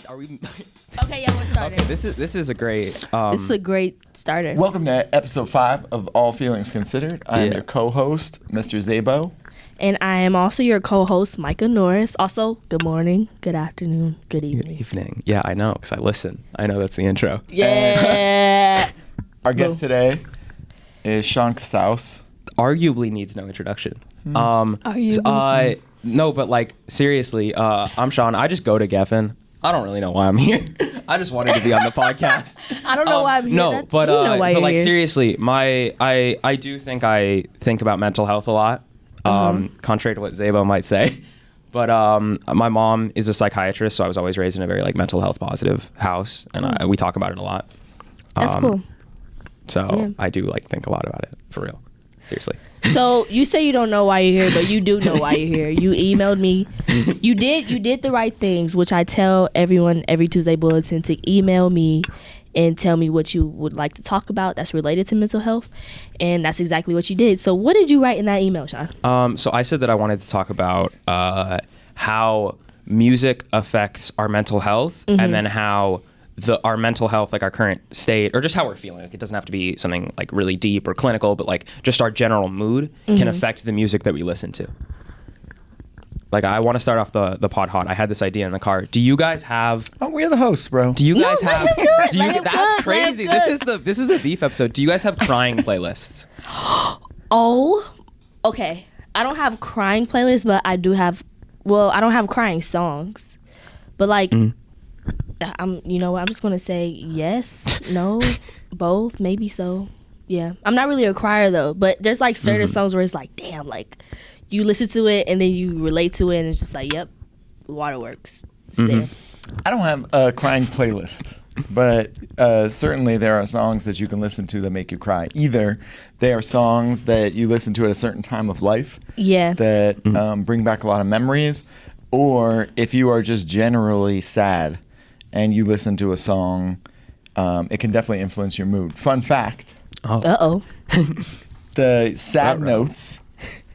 Are we? Okay, yeah, we're starting. Okay, this is a great. This is a great starter. Welcome to episode 5 of All Feelings Considered. I am Yeah. your co-host, Mr. Zabo. And I am also your co-host, Micah Norris. Also, good morning, good afternoon, good evening. Evening. Yeah, I know, because I listen. I know that's the intro. Yeah. Our guest today is Sean Casaus. Arguably needs no introduction. Arguably. No, but like seriously, I'm Sean. I just go to Geffen. I don't really know why I'm here. I just wanted to be on the podcast. I don't know why I'm here. No, That's- but you know why but you're like here. seriously, I do think I think about mental health a lot. Contrary to what Zabo might say. But my mom is a psychiatrist, so I was always raised in a very like mental health positive house, and we talk about it a lot. That's cool. So Yeah. I do like think a lot about it for real. Seriously. So you say you don't know why you're here, but you do know why you're here. You emailed me. You did the right things, which I tell everyone every Tuesday bulletin to email me and tell me what you would like to talk about that's related to mental health. And that's exactly what you did. So what did you write in that email, Sean? So I said that I wanted to talk about how music affects our mental health, and then how our mental health, like our current state, or just how we're feeling. Like it doesn't have to be something like really deep or clinical, but like just our general mood can affect the music that we listen to. Like I want to start off the pod hot. I had this idea in the car. Do you guys have? Oh, we're the hosts, bro. Do you No, guys let have? him do it. Do you? Let him That's cook. Let him crazy. cook. This is the beef episode. Do you guys have crying playlists? Oh, okay. I don't have crying playlists, but I do have. Well, I don't have crying songs, but like, you know what? I'm just gonna say yes, no, both, maybe so. Yeah, I'm not really a crier though, but there's like certain songs where it's like, damn, like you listen to it and then you relate to it, and it's just like, yep, waterworks. It's there. I don't have a crying playlist, but certainly there are songs that you can listen to that make you cry. Either they are songs that you listen to at a certain time of life Yeah. that bring back a lot of memories, or if you are just generally sad and you listen to a song, it can definitely influence your mood. Fun fact, Uh-oh. the sad Right. notes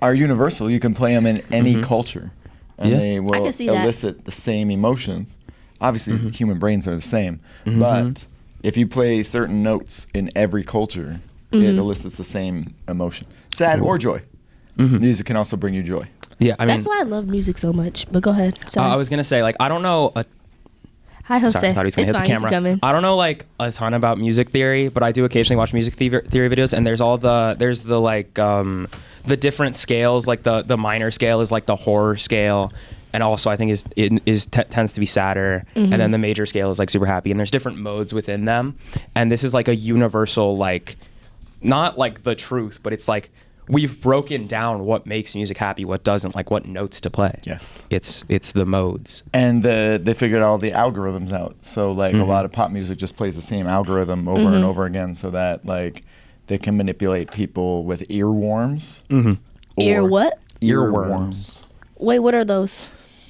are universal. You can play them in any culture, and Yeah. they will can see that. elicit the same emotions. Obviously, human brains are the same, but if you play certain notes in every culture, it elicits the same emotion, sad or joy. Music can also bring you joy. Yeah, I mean, That's why I love music so much. But go ahead. Sorry. I was gonna say like I don't know. Hi, Jose. Sorry, I thought he was gonna It's hit the fine, you can camera. come in. I don't know like a ton about music theory, but I do occasionally watch music theory videos, and there's the like the different scales. Like the minor scale is like the horror scale, and also I think tends to be sadder, and then the major scale is like super happy, and there's different modes within them, and this is like a universal like, not like the truth, but it's like we've broken down what makes music happy, what doesn't, like what notes to play. Yes. It's the modes. And they figured all the algorithms out. So like a lot of pop music just plays the same algorithm over and over again, so that like they can manipulate people with earworms. Ear what? Earworms. Wait, what are those?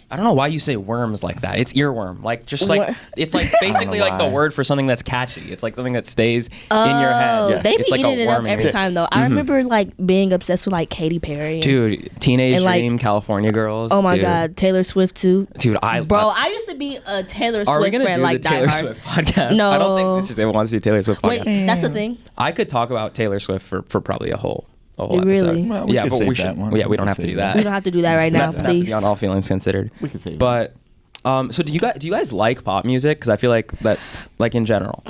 I don't know why you say worms like that. It's earworm. Like just Wor- like it's like basically like the why. word for something that's catchy. It's like something that stays in your head. Oh, Yes. they It's be like a eating it up worm every sticks. time though. I remember like being obsessed with like Katy Perry. Dude, Teenage And, like- Dream, California Girls. Oh my dude. God, Taylor Swift too. Dude, Bro, I used to be a Taylor are we Swift gonna friend, do like the Taylor diehard. Swift podcast? No. I don't think Mr. Table wants to do Taylor Swift podcast. Wait, that's the thing. I could talk about Taylor Swift for probably a whole Really? episode. Well, we yeah, could but save we that should. one. Yeah, we We don't can have to save do that. that. We don't have to do that right now, Doesn't have to be please. on all feelings considered. We could save it. But so do you guys like pop music? Because I feel like that, like in general.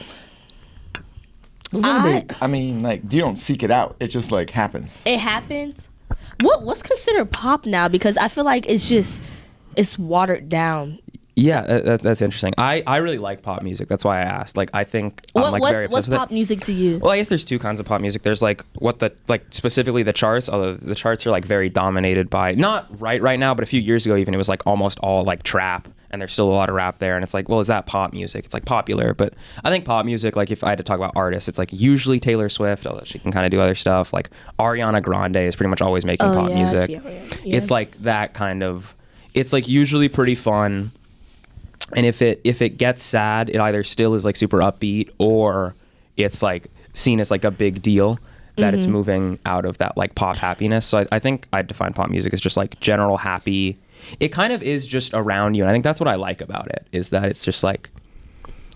I mean, like, you don't seek it out. It just like happens. It happens. What's considered pop now? Because I feel like it's watered down. Yeah, that's interesting. I really like pop music. That's why I asked. Like, I think I'm like very What's obsessed with it. pop music to you? Well, I guess there's two kinds of pop music. There's like specifically the charts. Although the charts are like very dominated by not right now, but a few years ago even it was like almost all like trap, and there's still a lot of rap there. And it's like, well, is that pop music? It's like popular, but I think pop music, like if I had to talk about artists, it's like usually Taylor Swift, although she can kind of do other stuff. Like Ariana Grande is pretty much always making pop yeah, I music. see Ariana. Yeah. It's like that kind of. It's like usually pretty fun. And if it gets sad, it either still is like super upbeat or it's like seen as like a big deal that it's moving out of that like pop happiness. So I think I'd define pop music as just like general happy it kind of is just around you. And I think that's what I like about it, is that it's just like,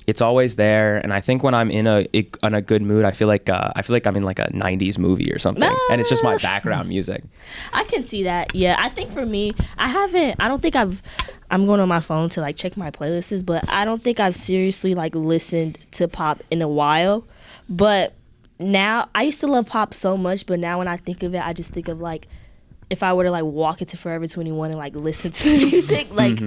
it's always there. And I think when I'm in a good mood, I feel like I'm in like a 90s movie or something. And it's just my background music. I can see that. Yeah, I think for me, I'm going on my phone to like check my playlists, but I don't think I've seriously like listened to pop in a while. But now, I used to love pop so much, but now when I think of it, I just think of like, if I were to like walk into Forever 21 and like listen to the music, like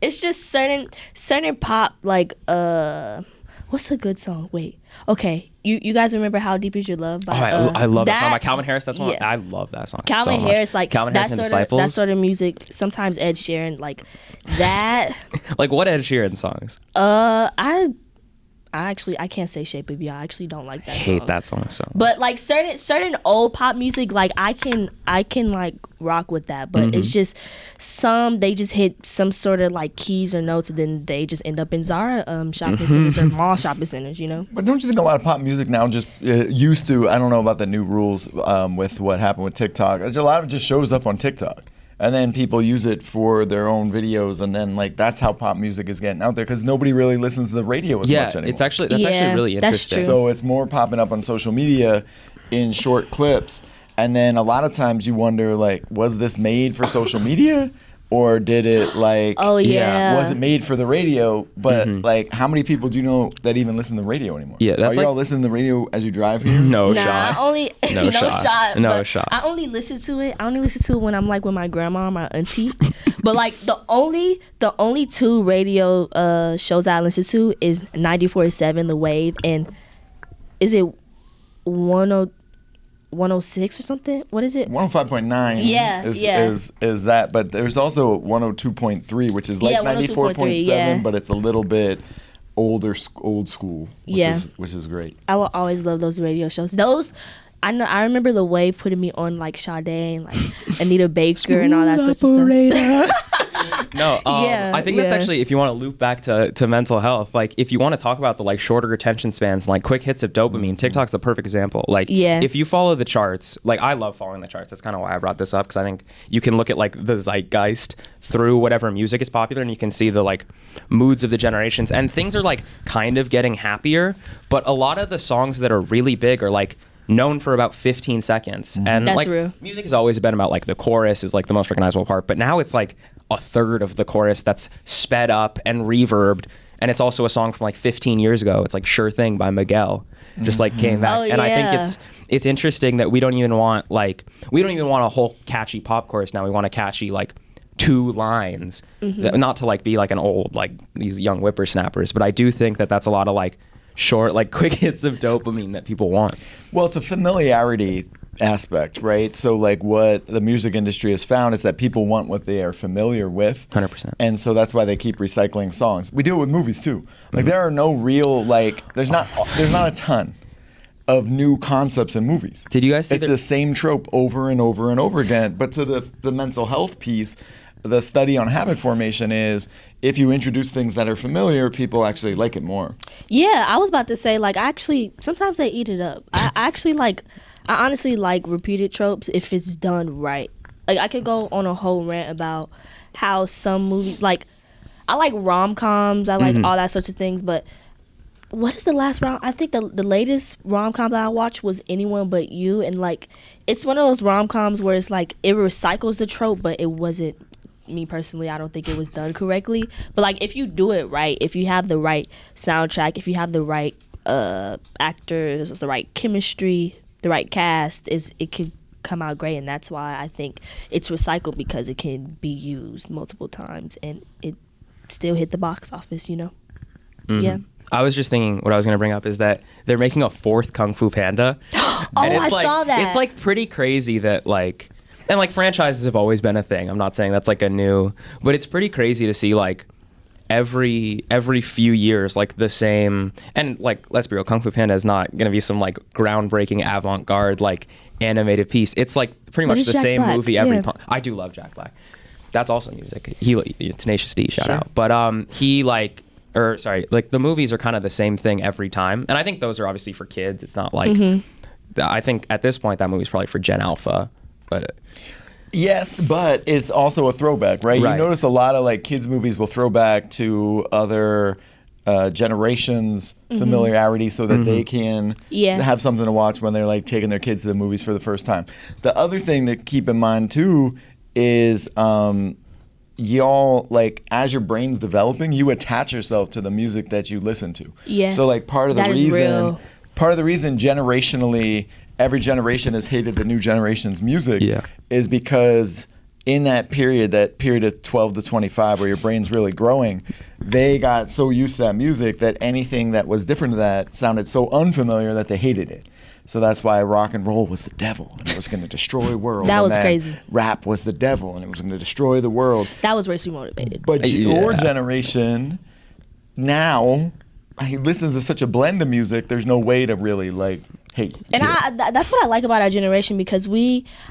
it's just certain pop, like what's a good song? Wait, okay, you guys remember How Deep Is Your Love? By, I love that song by Calvin Harris. That's one. Yeah. I love that song. Calvin so Harris, much. like Calvin Harris and Disciples. That sort of music. Sometimes Ed Sheeran, like that. Like what Ed Sheeran songs? I can't say Shape of You. I actually don't like that. I hate song. that song so much. But like certain old pop music, like I can like rock with that. But it's just they just hit some sort of like keys or notes, and then they just end up in Zara shopping centers or mall shopping centers. You know. But don't you think a lot of pop music now just used to? I don't know about the new rules with what happened with TikTok. A lot of it just shows up on TikTok. And then people use it for their own videos, and then like that's how pop music is getting out there, because nobody really listens to the radio as much anymore. That's actually really that's interesting. true. So it's more popping up on social media in short clips, and then a lot of times you wonder like, was this made for social media, or did it like? Oh yeah. Was it made for the radio? But like, how many people do you know that even listen to the radio anymore? Yeah, that's Are y'all like- listening to the radio as you drive here? No Nah, shot. I only No shot. No but shot. I only listen to it. I only listen to it when I'm like with my grandma or my auntie. But like the only two radio shows that I listen to is 94.7 The Wave, and is it 106 or something? What is it? 105.9 Yeah, yeah. is that, but there's also 102.3, which is like Yeah, 94.7, 102.3, yeah. but it's a little bit old school, which is great. I will always love those radio shows. Those I remember The Wave putting me on like Sade and like Anita Baker and all that sort of stuff. No, Yeah, I think that's yeah. actually, if you want to loop back to mental health, like if you want to talk about the like shorter attention spans, like quick hits of dopamine, TikTok's the perfect example. Like Yeah. if you follow the charts, like I love following the charts. That's kind of why I brought this up, because I think you can look at like the zeitgeist through whatever music is popular, and you can see the like moods of the generations, and things are like kind of getting happier, but a lot of the songs that are really big are like known for about 15 seconds. And That's like real. music has always been about like the chorus is like the most recognizable part, but now it's like a third of the chorus that's sped up and reverbed, and it's also a song from like 15 years ago. It's like Sure Thing by Miguel just like came back. Oh, And I think yeah. it's interesting that we don't even want a whole catchy pop chorus now. We want a catchy like 2 lines. Not to like be like an old like these young whippersnappers, but I do think that that's a lot of like short, like quick hits of dopamine that people want. Well, it's a familiarity aspect, right? So like what the music industry has found is that people want what they are familiar with. 100%. And so that's why they keep recycling songs. We do it with movies too. Like there are no real there's not a ton of new concepts in movies. Did you guys see It's the same trope over and over and over again. But to the mental health piece, the study on habit formation is if you introduce things that are familiar, people actually like it more. Yeah, I was about to say like sometimes they eat it up. I honestly like repeated tropes if it's done right. Like I could go on a whole rant about how some movies, like I like rom-coms, I like all that sorts of things, but what is the last I think the latest rom-com that I watched was Anyone But You, and like it's one of those rom-coms where it's like it recycles the trope, but it wasn't, me personally, I don't think it was done correctly. But like if you do it right, if you have the right soundtrack, if you have the right actors, the right chemistry, the right cast, it could come out great. And that's why I think it's recycled, because it can be used multiple times and it still hit the box office, you know? Yeah. I was just thinking, what I was going to bring up is that they're making a 4th Kung Fu Panda. I saw that. It's like pretty crazy that like, and like franchises have always been a thing. I'm not saying that's like a new, but it's pretty crazy to see like every few years like the same. And like, let's be real, Kung Fu Panda is not going to be some like groundbreaking avant-garde like animated piece. It's like pretty But much it's the Jack same Black, movie every. yeah. I do love Jack Black. That's also music. He Tenacious D, shout Sure. out. But he like. Or sorry, like the movies are kind of the same thing every time, and I think those are obviously for kids. It's not like I think at this point that movie's probably for Gen Alpha, but Yes, but it's also a throwback, right? Right. You notice a lot of like kids movies will throw back to other generations' familiarity so that they can Yeah. have something to watch when they're like taking their kids to the movies for the first time. The other thing to keep in mind too is y'all, like, as your brain's developing, you attach yourself to the music that you listen to. Yeah. So like part of the That is reason real. generationally every generation has hated the new generation's music Yeah. is because in that period of 12 to 25 where your brain's really growing, they got so used to that music that anything that was different to that sounded so unfamiliar that they hated it. So that's why rock and roll was the devil and it was going to destroy the world. That And was then crazy. Rap was the devil and it was going to destroy the world. That was racially motivated. But your Yeah. generation now listens to such a blend of music, there's no way to really like hate. And that's what I like about our generation because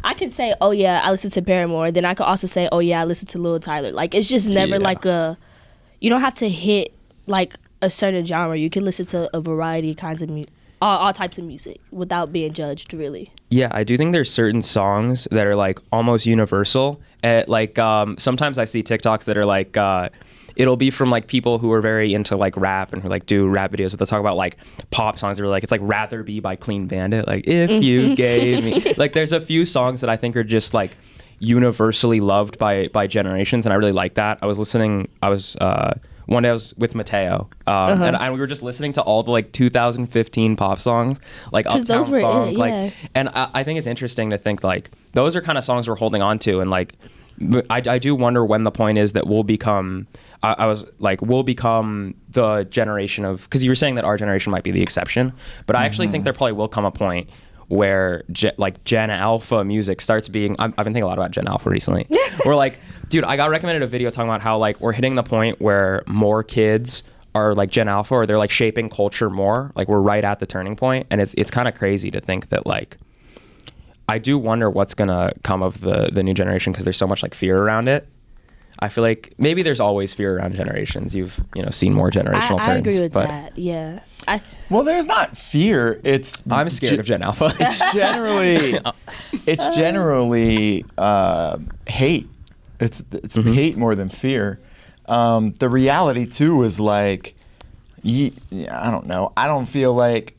I can say, oh yeah, I listen to Paramore. Then I could also say, oh yeah, I listen to Lil Tyler. Like it's just never Yeah. like you don't have to hit like a certain genre. You can listen to a variety of kinds of all types of music without being judged really. Yeah, I do think there's certain songs that are like almost universal. Sometimes I see TikToks that are like, it'll be from like people who are very into like rap and who like do rap videos, but they'll talk about like pop songs that are like, it's like Rather Be by Clean Bandit. Like, if you gave me, like there's a few songs that I think are just like universally loved by generations. And I really like that. One day I was with Mateo, and we were just listening to all the like 2015 pop songs, like 'Cause Uptown those were it, Funk, yeah. like, and I think it's interesting to think like those are kind of songs we're holding on to, and like I do wonder when the point is that we'll become. We'll become the generation of, because you were saying that our generation might be the exception, but I actually think there probably will come a point where Gen Alpha music starts being. I've been thinking a lot about Gen Alpha recently. We're like, dude, I got recommended a video talking about how like we're hitting the point where more kids are like Gen Alpha, or they're like shaping culture more. Like we're right at the turning point, and it's kind of crazy to think that like. I do wonder what's gonna come of the new generation because there's so much like fear around it. I feel like maybe there's always fear around generations. You've seen more generational turns. I agree with but that. Yeah. Well, there's not fear. I'm scared of Gen Alpha. It's generally hate. It's hate more than fear. The reality too is like, I don't know. I don't feel like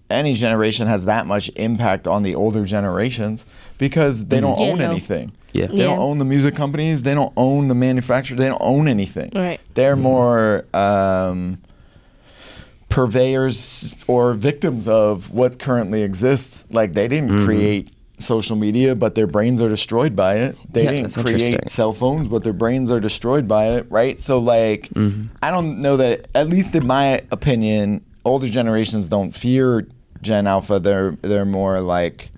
any generation has that much impact on the older generations because they don't own anything. Yeah. They don't own the music companies. They don't own the manufacturer. They don't own anything. Right. They're more purveyors or victims of what currently exists. Like they didn't create social media, but their brains are destroyed by it. They Yeah, didn't that's interesting. create cell phones, but their brains are destroyed by it, right? So like, I don't know that, at least in my opinion, older generations don't fear Gen Alpha. They're more like,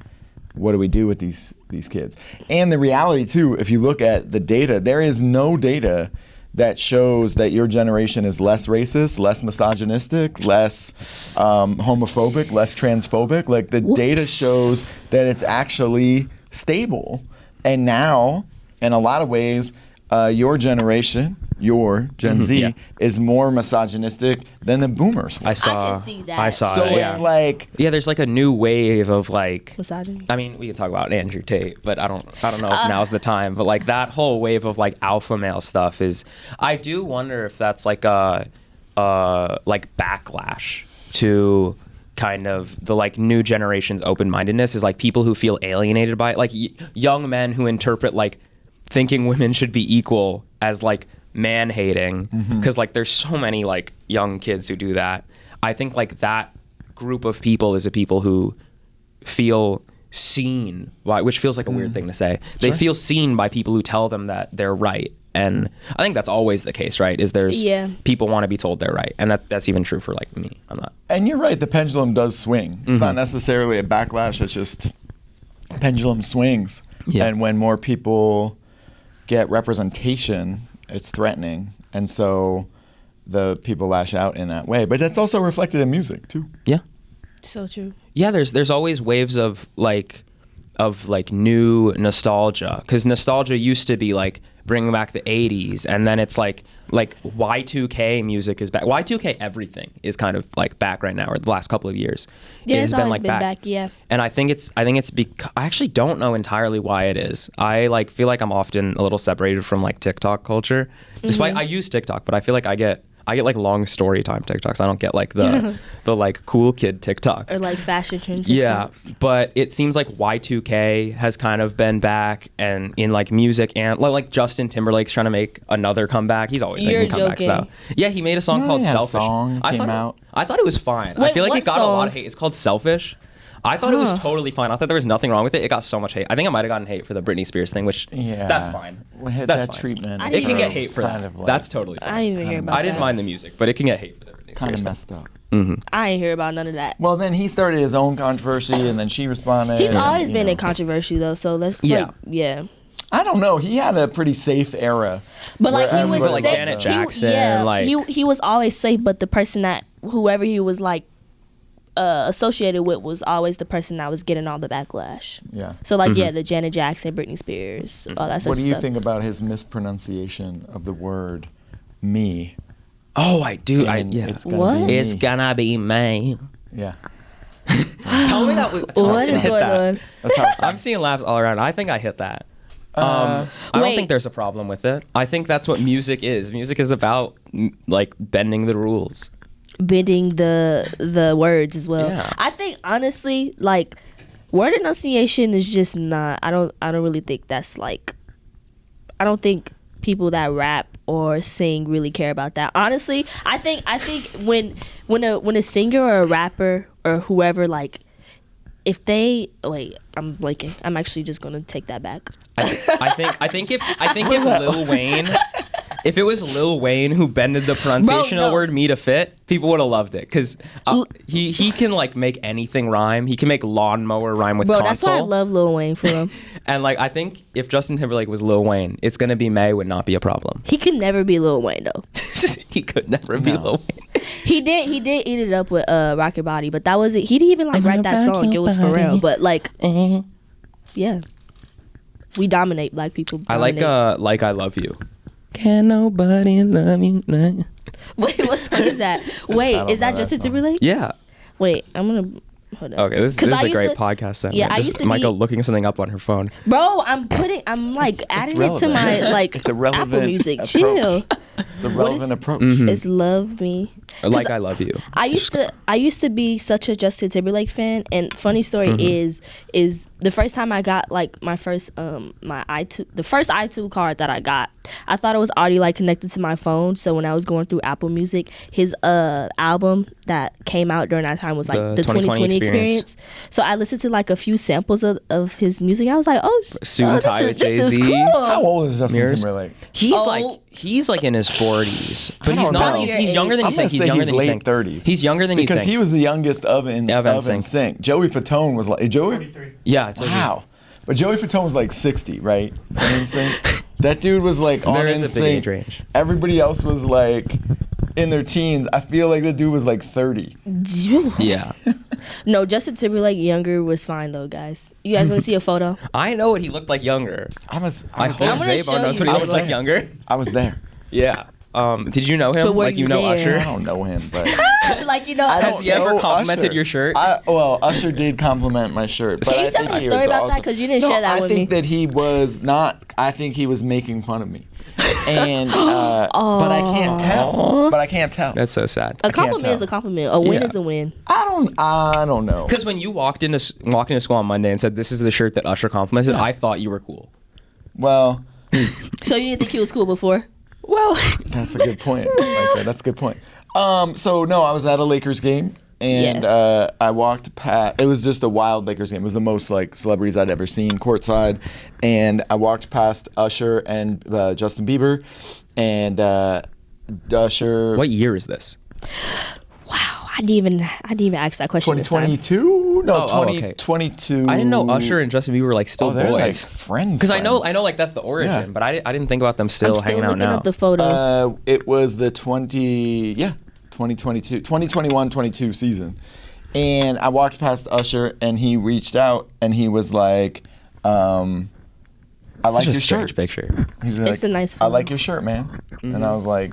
what do we do with these kids? And the reality too, if you look at the data, there is no data that shows that your generation is less racist, less misogynistic, less homophobic, less transphobic. Like the data shows that it's actually stable. And now, in a lot of ways, your generation, your Gen Z, Yeah. is more misogynistic than the boomers. I can see that. I saw So it. Yeah. it's like, Yeah, there's like a new wave of like. Misogyny. I mean, we can talk about Andrew Tate, but I don't know if now's the time. But like that whole wave of like alpha male stuff is. I do wonder if that's like a like backlash to kind of the like new generation's open-mindedness, is like people who feel alienated by it, like young men who interpret like thinking women should be equal as like man hating, because like there's so many like young kids who do that. I think like that group of people is a people who feel seen by, which feels like a weird thing to say. They feel seen by people who tell them that they're right. And I think that's always the case, right? Is there's people want to be told they're right, and that's even true for like me. I'm not. and you're right, the pendulum does swing. It's not necessarily a backlash, it's just pendulum swings. Yeah. And when more people get representation, it's threatening. And so the people lash out in that way. But that's also reflected in music too. Yeah. So true. Yeah, there's always waves of like new nostalgia, because nostalgia used to be like bringing back the 80s, and then it's like Y2K music is back. Y2K everything is kind of like back right now, or the last couple of years. Yeah, It it's has always been back. Yeah. And I think it's because I actually don't know entirely why it is. I like feel like I'm often a little separated from like TikTok culture. Despite I use TikTok, but I feel like I get like long story time TikToks. I don't get like the like cool kid TikToks. Or like fashion trend TikToks. Yeah, but it seems like Y2K has kind of been back, and in like music, and like Justin Timberlake's trying to make another comeback. He's always You're making comebacks joking. though. Yeah, he made a song No, called he had a Selfish. song, I came thought out. I thought it was fine. I Wait, feel like what it got a lot song? of hate. It's called Selfish. I thought it was totally fine. I thought there was nothing wrong with it. It got so much hate. I think I might have gotten hate for the Britney Spears thing, which Yeah. that's fine. Well, had That's that fine. treatment. I It didn't can hear get hate for kind that. of like- That's totally fine. I didn't even hear Kinda about I didn't that. mind the music, but it can get hate for the Britney kind Spears of thing. messed up. I ain't hear about none of that. Well, then he started his own controversy, and then she responded. He's and, always you been know. in controversy though, so let's Yeah. yeah. I don't know. He had a pretty safe era. But like where he was everybody like safe- Janet he- Jackson, yeah, like- he was always safe, but the person that whoever he was like associated with was always the person that was getting all the backlash. Yeah. So like yeah, the Janet Jackson, Britney Spears, all that sort What of do you stuff. think about his mispronunciation of the word "me"? Oh, I do. And Yeah. It's gonna What? Be It's me. gonna be me. Yeah. Tell me that was. What is hit going that. on? That's how it's I'm seeing laughs all around. I think I hit that. I don't Wait. think there's a problem with it. I think that's what music is. Music is about like bending the rules. Bending the words as well. Yeah. I think honestly, like word enunciation is just not. I don't really think that's like. I don't think people that rap or sing really care about that. Honestly, I think when a singer or a rapper or whoever like. If they wait, I'm blanking. I'm actually just gonna take that back. I think if Lil Wayne, if it was Lil Wayne who bended the pronunciation of no. the word "me" to fit, people would have loved it because he can like make anything rhyme. He can make lawnmower rhyme with Bro, console. that's why I love Lil Wayne for him. And like I think if Justin Timberlake was Lil Wayne, it's gonna be May would not be a problem. He could never be Lil Wayne though. He could never be Lil Wayne. He did eat it up with Rock Your Body, but that was it. He didn't even like write that song. It was for real. But like yeah. We dominate black people. I like dominate. I Love You. Can nobody love you? Like? Wait, what song is that? Wait, don't is that know that Justin song. Timberlake? Yeah. Wait, I'm gonna hold on. Okay, this 'Cause is I a used great to- podcast segment. Yeah, I Just used to Michael be- looking something up on her phone. Bro, I'm like adding it to my relevant. like It's a relevant Apple Music. approach. Chill. It's a What relevant is- approach. It's Love Me. Or like I Love You. I used to be such a Justin Timberlake fan, and funny story is the first time I got like my first my iTunes, the first iTunes card that I got, I thought it was already like connected to my phone. So when I was going through Apple Music, his album that came out during that time was like The the 2020 Experience. experience. So I listened to like a few samples of his music. I was like, oh, Suit oh, and Tie with this is Jay-Z. cool. How old is Justin Mirrors. Timberlake? He's like in his 40s, but I he's don't not. know. He's younger than I'm you gonna think. He's say younger he's than you late think. 30s. He's younger than you Because think. he was the youngest of NSYNC. NSYNC. Joey Fatone was like Joey. Yeah. I told you. Wow. But Joey Fatone was like 60, right? On NSYNC. That dude was like on There is a big age NSYNC. range. Everybody else was like in their teens. I feel like the dude was like 30. Yeah. No, Justin Timberlake younger was fine though, guys. You guys want to see a photo? I know what he looked like younger. I was I there. hope gonna Zabar show knows you. what he I looks was like there. younger. I was there. Yeah. Did you know him? But were Like you you know there? I Usher? don't know him, but Like you know, I Has don't he ever know complimented Usher. your shirt? Well, Usher did compliment my shirt. But Can you I tell think me a he story was about that? awesome. 'Cause you didn't No, share that I with think me. that he was not. I think he was making fun of me, and but I can't tell. But I can't tell. That's so sad. a compliment tell. is a compliment. A win Yeah. is a win. I don't know. Because when you walked into school on Monday and said this is the shirt that Usher complimented, I thought you were cool. Well, So you didn't think he was cool before? Well, that's a good point. Micah. That's a good point. So no, I was at a Lakers game. And Yeah. I walked past. It was just a wild Lakers game. It was the most like celebrities I'd ever seen courtside. And I walked past Usher and Justin Bieber, and Usher. what year is this? Wow, I didn't even ask that question. this time. 2022? No, Oh, okay. 2022. I didn't know Usher and Justin Bieber were like still Oh, they're like boys. friends. Because I know friends. like that's the origin, Yeah. but I didn't think about them I'm still still hanging out looking now. up the photo. It was the 2021-22 season. And I walked past Usher and he reached out and he was like, I like Such a your strange shirt. picture. He's It's a nice I photo. like your shirt, man. And I was like,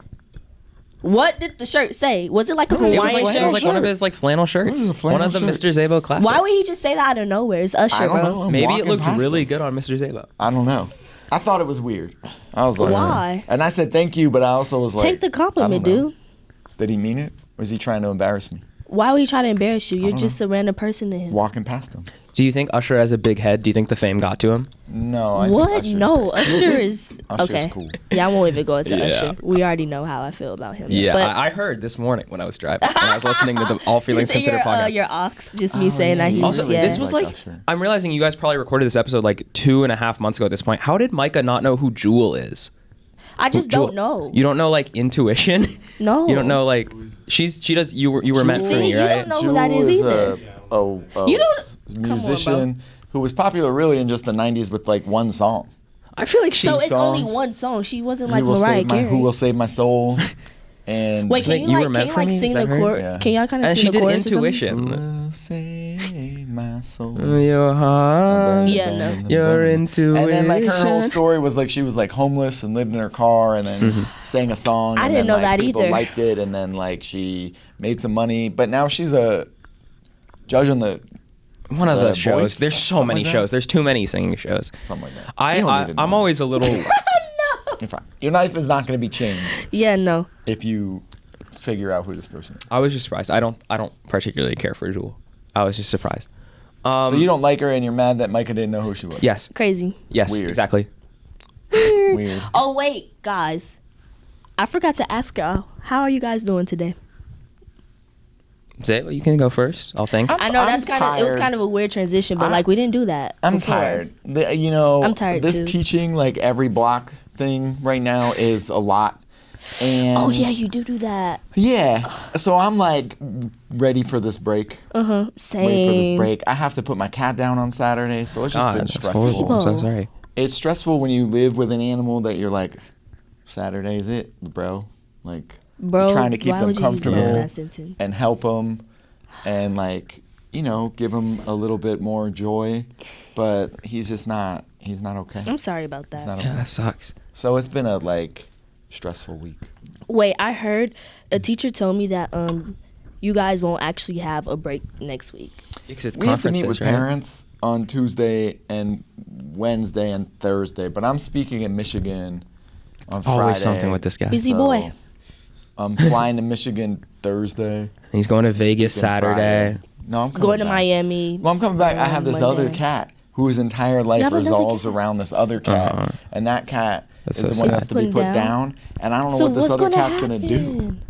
What did the shirt say? Was it like a It was Hawaiian like- It was shirt? like one of shirt. his like flannel shirts. was a flannel One of the shirt. Mr. Zabo classics. Why would he just say that out of nowhere? It's Usher, I don't bro. know. I'm Maybe it walking looked past really him. good on Mr. Zabo. I don't know. I thought it was weird. I was like, Why? And I said thank you, but I also was like, Take the compliment, I don't know. dude. Did he mean it? Or was he trying to embarrass me? Why would he try to embarrass you? You're don't just a random person to him. Walking past him. Do you think Usher has a big head? Do you think the fame got to him? No. I What? Think Usher's No, great. Usher is Usher's okay. cool. Yeah, I won't even go into Yeah. Usher. We already know how I feel about him. Yeah, but I heard this morning when I was driving. When I was listening to the All Feelings just Considered podcast. your ox, just me Oh, saying yeah, that he you was. Also, Yeah. this was Like like, Usher. I'm realizing you guys probably recorded this episode like 2.5 months ago at this point. How did Micah not know who Jewel is? I just Jewel- don't know. You don't know like intuition? No. You don't know like she does. You were meant for See, me, you right? don't know who that is Jewel either. A You don't- come on, musician who was popular really in just the 90s with like one song. I feel like she. So it's only songs. one song. She wasn't Who like will Mariah save my, Carey. Who will save my soul? And Wait, can Like, you You like Were Meant can you for like Me? sing Is the that her? chorus? Yeah. Can y'all kind of and sing she the did chorus or something? intuition. will save my soul. Your heart. Yeah, no. Your intuition. And then like her whole story was like she was like homeless and lived in her car and then sang a song. I and didn't then, know like, that people either. liked it and then like she made some money. But now she's a judge on the One of The the shows. Voice? There's so Something many like that? shows. There's too many singing shows. something like that. You don't need to I'm know. always a little. Your life is not going to be changed Yeah, no. if you figure out who this person is. I was just surprised. I don't particularly care for Jewel. I was just surprised. So you don't like her and you're mad that Micah didn't know who she was. Yes. Crazy. Yes. Weird. Exactly. Weird. Oh wait, guys. I forgot to ask y'all. How are you guys doing today? Zay, you can go first. I'll think. I know I'm that's kind of it was tired. kind of a weird transition, but like we didn't do that. I'm before. tired. You know, I'm tired, this too. teaching like every block thing right now is a lot. And Oh yeah, you do that. yeah. So I'm like ready for this break. Same. Wait for this break. I have to put my cat down on Saturday, so it's just God, been that's stressful. horrible. I'm so Sable. sorry. It's stressful when you live with an animal that you're like, Saturday's it, bro. Like, Bro, you're trying to keep why them would you use that in comfortable that sentence? and help them, and like, you know, give him a little bit more joy. But he's just not. He's not okay. I'm sorry about that. It's not Yeah, okay. that sucks. So it's been a like stressful week. Wait, I heard a teacher told me that you guys won't actually have a break next week. Because it's We have to meet conferences, with right? parents on Tuesday and Wednesday and Thursday, but I'm speaking in Michigan on Friday. Always something with this guy. Busy boy. I'm flying to Michigan Thursday. He's going to Vegas speaking Saturday. Friday. No, I'm coming Going to back. Miami. Well, I'm coming back. I have this other Monday. cat whose entire life have another revolves cat? around this other cat, Uh-huh. and that cat That's is so the one that sad. has to be Put put down? down. And I don't know So what this what's other gonna cat's gonna do. happen?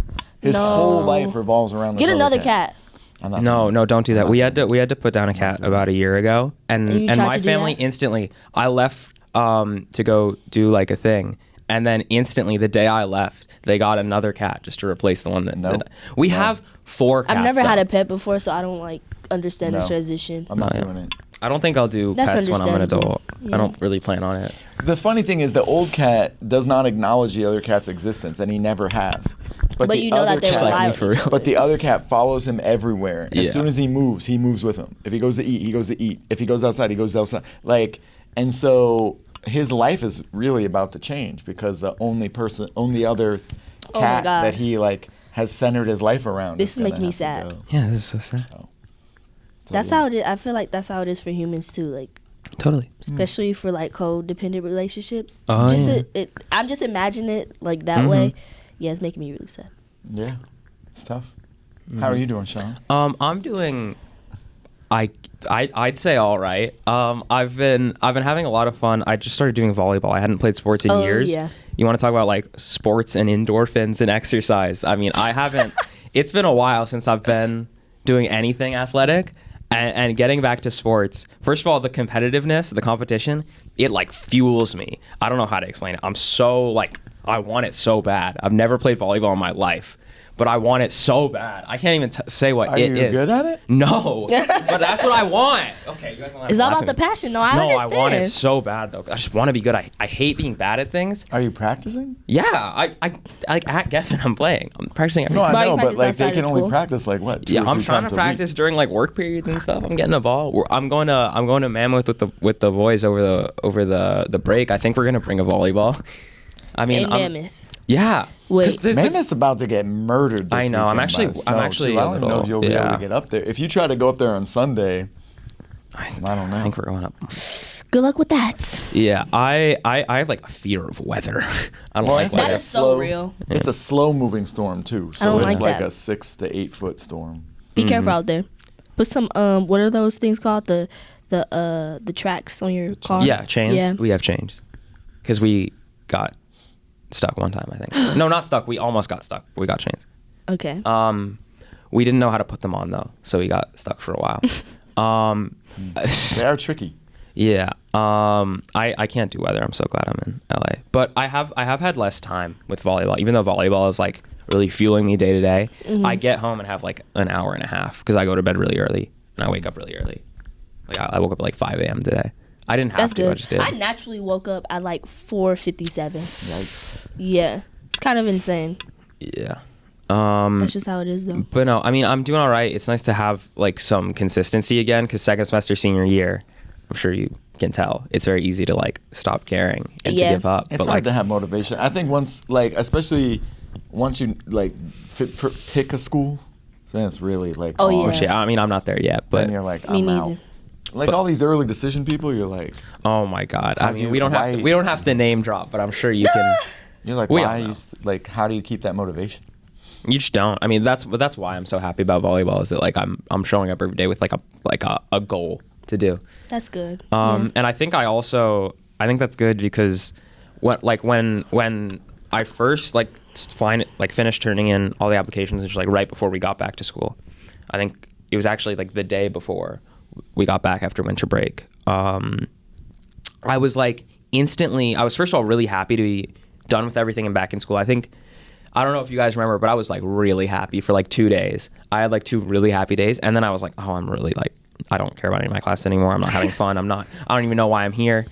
His No. whole life revolves around this Get other another cat. cat. I'm not No, doing no, it. don't do I'm that. not We had doing to put down a cat about a year ago, And you and tried my to do family that? instantly. I left to go do like a thing, and then instantly the day I left, they got another cat just to replace the one that. Nope. We No. have 4 cats. I've never had though. a pet before, so I don't like understand No. the transition. I'm not No, yeah. doing it. I don't think I'll do That's pets when I'm an understandable. adult. I don't really plan on it. The funny thing is, the old cat does not acknowledge the other cat's existence, and he never has. But the you know other that they're Just like me wild. for real. But the other cat follows him everywhere. Yeah. As soon as he moves with him. If he goes to eat, he goes to eat. If he goes outside, he goes outside. Like, and so his life is really about to change because the only other Oh my cat God. that he like has centered his life around. This is gonna making me have to sad. go. Yeah, this is so sad. So That's yeah. how it is. I feel like that's how it is for humans too. Like Totally. especially for like codependent relationships. Oh, just yeah. I'm just imagining it like that way. Yeah, it's making me really sad. Yeah, it's tough. How are you doing, Sean? I'm doing. I'd say all right. I've been having a lot of fun. I just started doing volleyball. I hadn't played sports in Oh, years. yeah. You want to talk about like sports and endorphins and exercise? I mean, I haven't. It's been a while since I've been doing anything athletic, and getting back to sports. First of all, the competitiveness, the competition, it like fuels me. I don't know how to explain it. I'm so like I want it so bad. I've never played volleyball in my life. but I want it so bad. I can't even say what Are it you is. good at it? No, but that's what I want. Okay, you guys don't have It's to all laugh about at the me. passion. No, I No, understand. I want it so bad though. I just want to be good. I hate being bad at things. Are you practicing? Yeah, I like at Geffen I'm playing. I'm practicing every No, I Why you know, but practice like they outside can of only school? practice like what? 2 Yeah, or I'm 3 trying times to a week. practice during like work periods and stuff. I'm getting a ball. I'm going to Mammoth with the boys over the break. I think we're gonna bring a volleyball. I mean, In Mammoth. yeah. Wait. 'Cause there's, like- Mammoth's about to get murdered. This I know, I'm weekend actually- by the I'm snow, actually too. I a don't even know if little- you'll be able yeah. to get up there. If you try to go up there on Sunday, I don't know. I think we're going up. Good luck with that. Yeah, I have like a fear of weather. I don't Well, like it's That weather. is so real. It's a slow moving storm too, so don't it's like like that. a 6 to 8 foot storm. Be careful out there. Put some what are those things called? The tracks on your car. Yeah, chains. Yeah. We have chains because we got stuck one time. I think. No, not stuck. We almost got stuck. We got chains. Okay. We didn't know how to put them on though, so we got stuck for a while. They are tricky. Yeah. I can't do weather. I'm so glad I'm in LA. But I have had less time with volleyball, even though volleyball is like really fueling me day to day. I get home and have like an hour and a half because I go to bed really early and I wake up really early. Like I woke up at like 5 a.m. today. I didn't have That's to. I good. just did. I naturally woke up at like 4:57. Yikes. Yeah. It's kind of insane. Yeah. That's just how it is though. But no, I mean, I'm doing all right. It's nice to have like some consistency again because second semester senior year, I'm sure you can tell, it's very easy to like stop caring and to Yeah. give up. It's but hard like, to have motivation. I think especially once you like pick a school, then it's really like Oh, hard. yeah. which, yeah, I mean, I'm not there yet, but Then you're like, Me I'm out. neither. Like all these early decision people, you're like, oh my God. I How do mean, you- we don't have to name drop, but I'm sure you can. you're like, We why? all Are know. you like, how do you keep that motivation? You just don't. I mean, that's why I'm so happy about volleyball is that like I'm showing up every day with like a goal to do. That's good. Yeah. And I think that's good because when I first finished turning in all the applications, which was like right before we got back to school. I think it was actually like the day before we got back after winter break. I was like I was first of all really happy to be done with everything and back in school. I don't know if you guys remember, but I was like really happy for like 2 days. I had like 2 really happy days, and then I was like, oh, I'm really like, I don't care about any of my classes anymore. I'm not having fun. I don't even know why I'm here.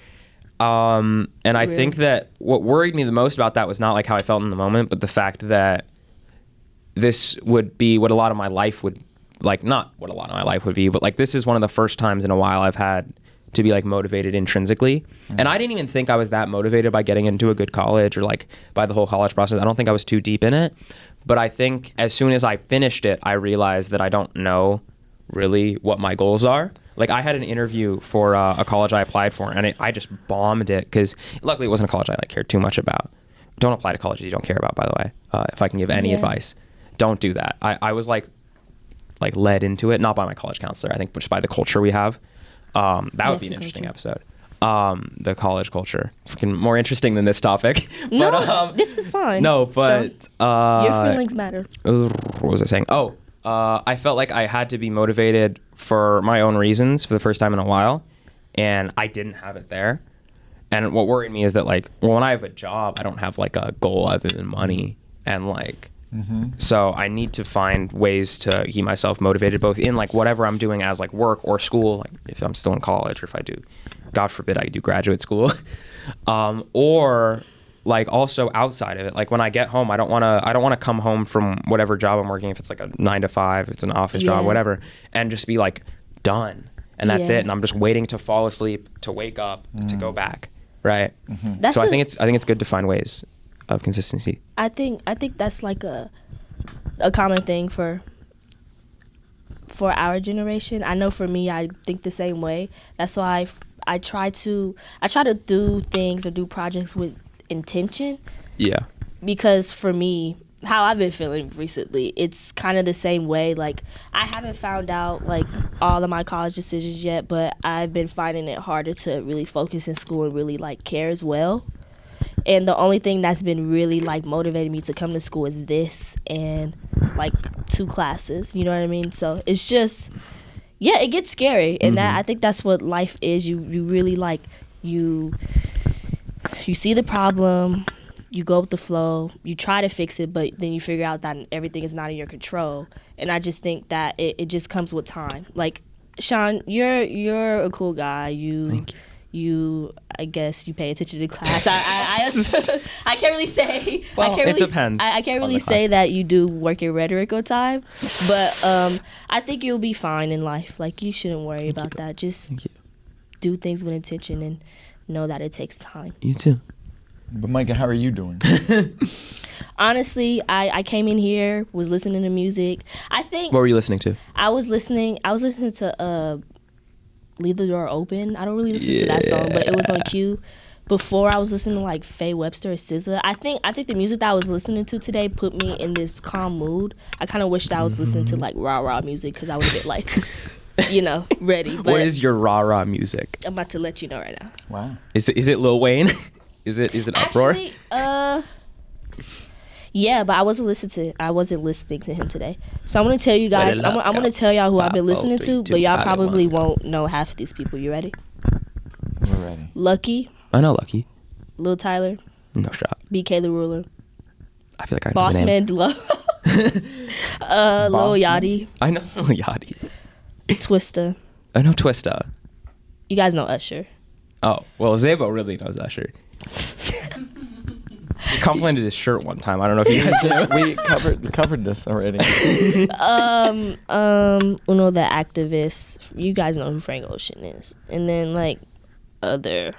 And I think that what worried me the most about that was not like how I felt in the moment, but the fact that this would be what a lot of my life would like, not what a lot of my life would be, but like this is one of the first times in a while I've had to be like motivated intrinsically. And I didn't even think I was that motivated by getting into a good college or like by the whole college process. I don't think I was too deep in it. But I think as soon as I finished it, I realized that I don't know really what my goals are. Like I had an interview for a college I applied for and I just bombed it because luckily it wasn't a college I like cared too much about. Don't apply to colleges you don't care about, by the way. If I can give any advice, don't do that. I was like led into it, not by my college counselor, I think, but just by the culture we have. That would be an interesting episode. The college culture. Freaking more interesting than this topic. No, But, this is fine. no, but Your feelings matter. what was I saying? I felt like I had to be motivated for my own reasons for the first time in a while, and I didn't have it there. And what worried me is that like, well, when I have a job, I don't have like a goal other than money, and like, so I need to find ways to keep myself motivated, both in like whatever I'm doing as like work or school, like if I'm still in college, or if I do, God forbid, I do graduate school, or like also outside of it. Like when I get home, I don't want to come home from whatever job I'm working, if it's like a 9 to 5, if it's an office job, whatever, and just be like done. And that's it. And I'm just waiting to fall asleep, to wake up, to go back. Right. So I think it's good to find ways of consistency. I think that's like a common thing for our generation. I know for me, I think the same way. That's why I try to do things or do projects with intention. Yeah. Because for me, how I've been feeling recently, it's kind of the same way. Like I haven't found out like all of my college decisions yet, but I've been finding it harder to really focus in school and really like care as well. And the only thing that's been really like motivating me to come to school is this and like 2 classes, you know what I mean? So it's just, yeah, it gets scary. And that I think that's what life is. You really like, you see the problem, you go with the flow, you try to fix it, but then you figure out that everything is not in your control. And I just think that it just comes with time. Like, Sean, you're a cool guy. Thank You, I guess you pay attention to class. I can't really say. Well, I can't really, it depends I can't on really the say class. that you do work your rhetoric on time, but I think you'll be fine in life. Like, you shouldn't worry about that. Just Thank you. do things with intention and know that it takes time. You too. But Micah, how are you doing? Honestly, I came in here, was listening to music. I think What were you listening to? I was listening to Leave the Door Open. I don't really listen to that song, but it was on cue. Before I was listening to like Faye Webster or SZA. I think the music that I was listening to today put me in this calm mood. I kind of wished I was listening to like rah music because I was a bit like, ready. But What is your rah music? I'm about to let you know right now. Wow. Is it Lil Wayne? is it Uproar? Actually, yeah, but I wasn't listening to him today. So I'm gonna tell you guys. I'm gonna tell y'all who I've been listening to, but y'all probably won't know half of these people. You ready? We're ready. Lucky, I know Lucky. Lil Tyler, No shot. BK the Ruler, I feel like I know Boss the name. Man Dlo, Lil Yachty, I know Lil Yachty. Twista. I know Twista. You guys know Usher. Oh, well, Zabo really knows Usher. He complimented his shirt one time. I don't know if you guys knew. We covered this already. Uno the Activist. You guys know who Frank Ocean is. And then like other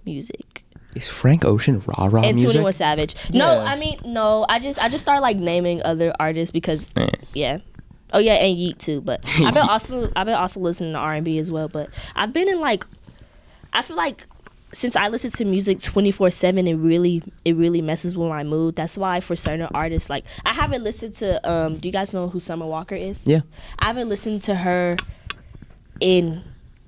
music. Is Frank Ocean rah And music? 21 Savage. No, Yeah. I mean no. I just started like naming other artists because Eh. yeah. Oh yeah, and Yeet too. But I've been also listening to R&B as well. But I've been in like, I feel like since I listen to music 24/7, it really messes with my mood. That's why for certain artists, like I haven't listened to. Do you guys know who Summer Walker is? Yeah. I haven't listened to her in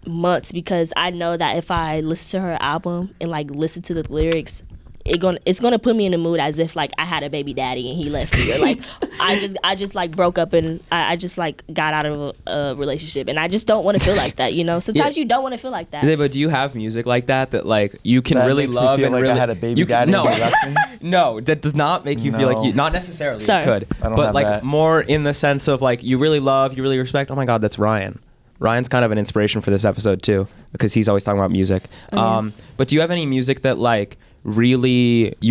months because I know that if I listen to her album and like listen to the lyrics, it's gonna put me in the mood as if like I had a baby daddy and he left me, or like I just like broke up and I just like got out of a relationship, and I just don't want to feel like that, Sometimes Yeah. you don't want to feel like that. Zabo, do you have music like that like you can That really makes me love feel and like really I had a baby you daddy no and he left me? no, that does not make you feel like No. you not necessarily Sorry. it could, I don't but have like that. more in the sense of like you really love, you really respect. Oh my God, that's Ryan. Ryan's kind of an inspiration for this episode too because he's always talking about music. yeah. But do you have any music that like you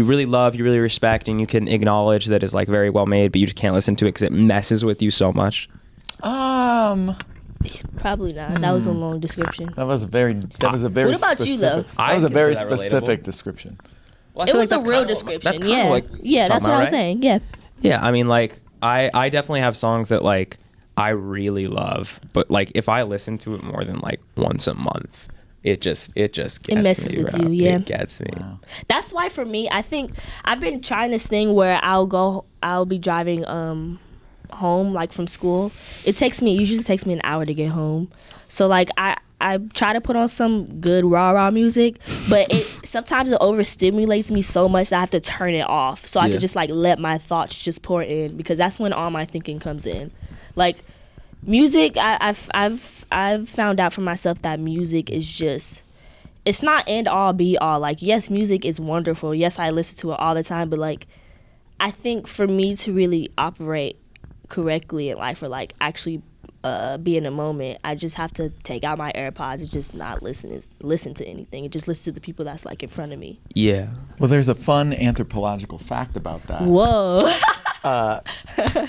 really love, you really respect, and you can acknowledge that is like very well made, but you just can't listen to it because it messes with you so much? Probably not. That was a long description. That was a very What about specific, you, though? I That was a very consider that specific relatable. description. Well, I It feel was like a that's real kinda- description. That's kind Yeah, of like yeah, that's talking what I about, was right? saying. Yeah. Yeah, I mean, like, I definitely have songs that, like, I really love, but, like, if I listen to it more than, like, once a month, it just gets messes me, with bro. you, yeah. It gets me. That's why for me, I think I've been trying this thing where I'll be driving home like from school. It usually takes me an hour to get home. So like I try to put on some good rah music, but sometimes it overstimulates me so much that I have to turn it off so I Yeah. can just like let my thoughts just pour in, because that's when all my thinking comes in. Like music, I've found out for myself that music is just, it's not end all be all. Like, yes, music is wonderful. Yes, I listen to it all the time, but like, I think for me to really operate correctly in life, or like actually be in a moment, I just have to take out my AirPods and just not listen to anything, and just listen to the people that's like in front of me. Yeah. Well, there's a fun anthropological fact about that. Whoa.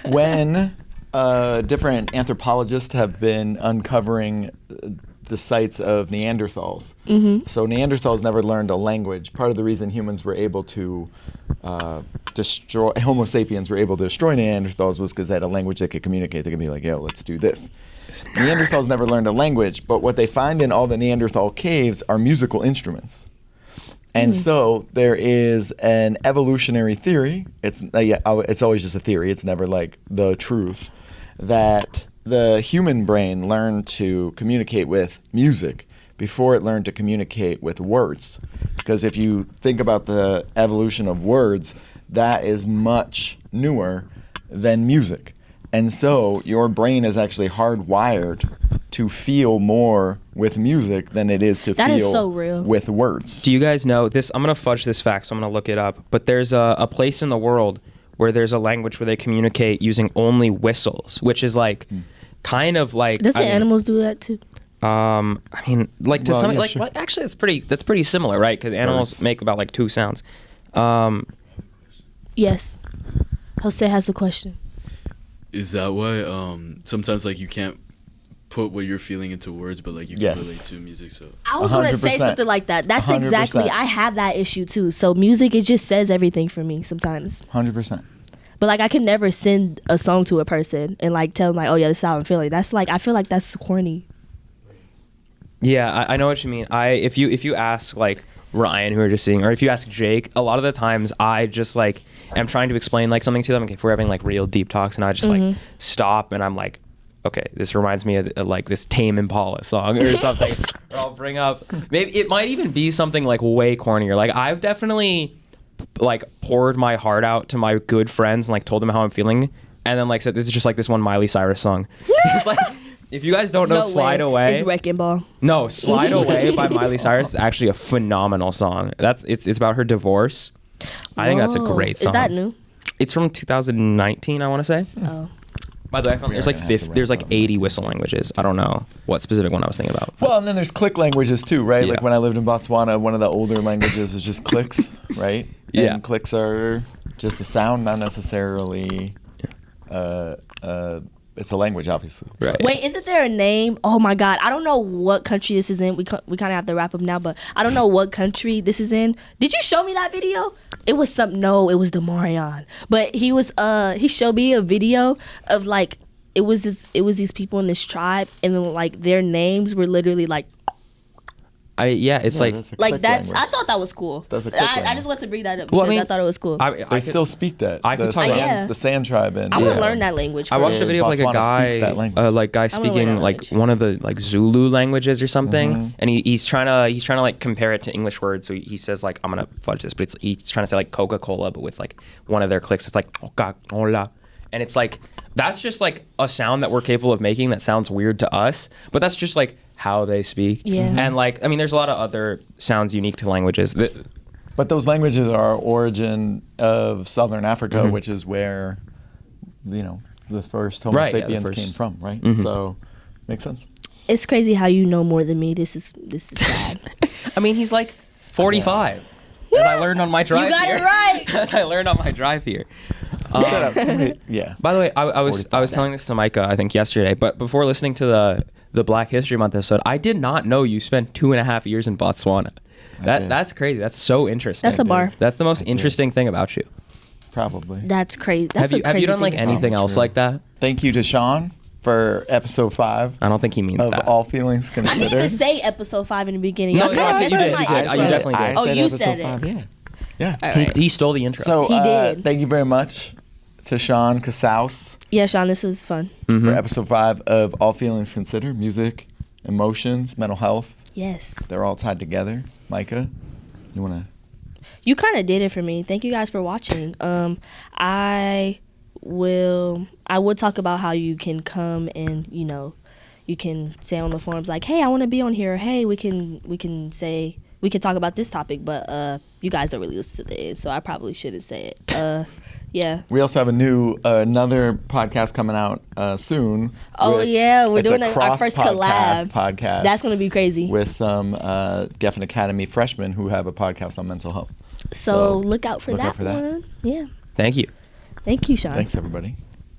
When different anthropologists have been uncovering the sites of Neanderthals. So Neanderthals never learned a language. Part of the reason humans were able to destroy, Homo sapiens were able to destroy Neanderthals was because they had a language they could communicate. They could be like, yo, let's do this. Neanderthals never learned a language, but what they find in all the Neanderthal caves are musical instruments. And so there is an evolutionary theory. It's always just a theory. It's never like the truth, that the human brain learned to communicate with music before it learned to communicate with words. Because if you think about the evolution of words, that is much newer than music. And so your brain is actually hardwired to feel more with music than it is to That feel is so real. with words. Do you guys know this? I'm gonna fudge this fact, so I'm gonna look it up. But there's a place in the world where there's a language where they communicate using only whistles, which is like kind of like. Doesn't animals do that too? I mean, like to Well, some yeah, like sure. what, actually that's pretty similar, right? Because animals Birds. make about like 2 sounds. Yes. Jose has a question. Is that why sometimes like you can't put what you're feeling into words, but like you can Yes. relate to music? So I was going to say 100%. something like that. That's 100%. exactly. I have that issue too. So music, it just says everything for me sometimes. 100%. But like I can never send a song to a person and like tell them like, oh yeah, this is how I'm feeling. That's like I feel like that's corny. Yeah, I know what you mean. If you ask like Ryan, who we're just seeing, or if you ask Jake, a lot of the times I just like am trying to explain like something to them. Like if we're having like real deep talks, and I just like stop and I'm like, okay, this reminds me of like this Tame Impala song or something. Or I'll bring up, maybe it might even be something like way cornier. Like I've definitely like poured my heart out to my good friends and like told them how I'm feeling, and then like said, this is just like this one Miley Cyrus song. It's like, if you guys don't know Slide Away, It's Wrecking Ball. no, Slide Away by Miley Cyrus is actually a phenomenal song. It's about her divorce. I think that's a Whoa. great song. Is that new? It's from 2019, I want to say. Oh. By the way, I found We there's are like gonna have to there's wrap like up. 80 whistle languages. I don't know what specific one I was thinking about. Well, and then there's click languages too, right? Yeah. Like when I lived in Botswana, one of the older languages is just clicks, right? Yeah. And clicks are just a sound, not necessarily. It's a language, obviously. Right. Wait, isn't there a name? Oh my God, I don't know what country this is in. We kind of have to wrap up now, but I don't know what country this is in. Did you show me that video? It was no, it was Demarion. But he showed me a video of like it was these people in this tribe, and then like their names were literally like It's like that's a like click that's. language. I thought that was cool. That's a click I language. just want to bring that up Well, because I I mean, thought it was cool. I They could- still speak that. I could the talk sand, about- Yeah. the Sand Tribe. And I want to Yeah. learn that language. I watched a for- video of like a Botswana speaks that guy, language. like guy I wanna learn speaking that like language. one of the like Zulu languages or something, and he's trying to like compare it to English words. So he says like, I'm gonna fudge this, but he's trying to say like Coca-Cola, but with like one of their clicks, it's like Coca-Cola, and it's like that's just like a sound that we're capable of making that sounds weird to us, but that's just like how they speak. Yeah. And like I mean, there's a lot of other sounds unique to languages. But those languages are origin of Southern Africa, Mm-hmm. which is where, the first Homo Right, yeah, the sapiens first- came from, right? Mhm. So, makes sense. It's crazy how you know more than me. This is sad. I mean, he's like 45. As I learned on my drive You got here. it right. As I learned on my drive here. Shut up. Yeah. By the way, I was 45. telling this to Micah, I think yesterday, but before listening to the Black History Month episode, I did not know you spent 2.5 years in Botswana. did. That's crazy. That's so interesting. That's a bar. That's the most did. interesting thing about you. Probably. That's crazy. That's Have you crazy done like thing to say. anything else True. like that? Thank you to Sean for episode 5 I don't think he means of that. All Feelings I Considered. didn't even say episode 5 in the beginning. No, Y'all no, kinda I think you messed did. up You my did. intro. You definitely did. Oh, you episode said it. 5, yeah. Yeah. All He, right. he stole the intro. So, He did. thank you very much to Sean Casaus Yeah, Sean, this was fun. for episode 5 of All Feelings Considered. Music, emotions, mental health. Yes. They're all tied together. Micah, you want to? You kind of did it for me. Thank you guys for watching. I would talk about how you can come and, you can say on the forums like, "Hey, I want to be on here." Or, "Hey, we can talk about this topic," but you guys don't really listen to it, so I probably shouldn't say it. Yeah. We also have another podcast coming out soon. Oh, yeah, we're it's doing a our first cross-podcast collab. podcast. That's going to be crazy. with some Geffen Academy freshmen who have a podcast on mental health. So look out for look that out for that. one. Yeah. Thank you. Thank you, Sean. Thanks, everybody.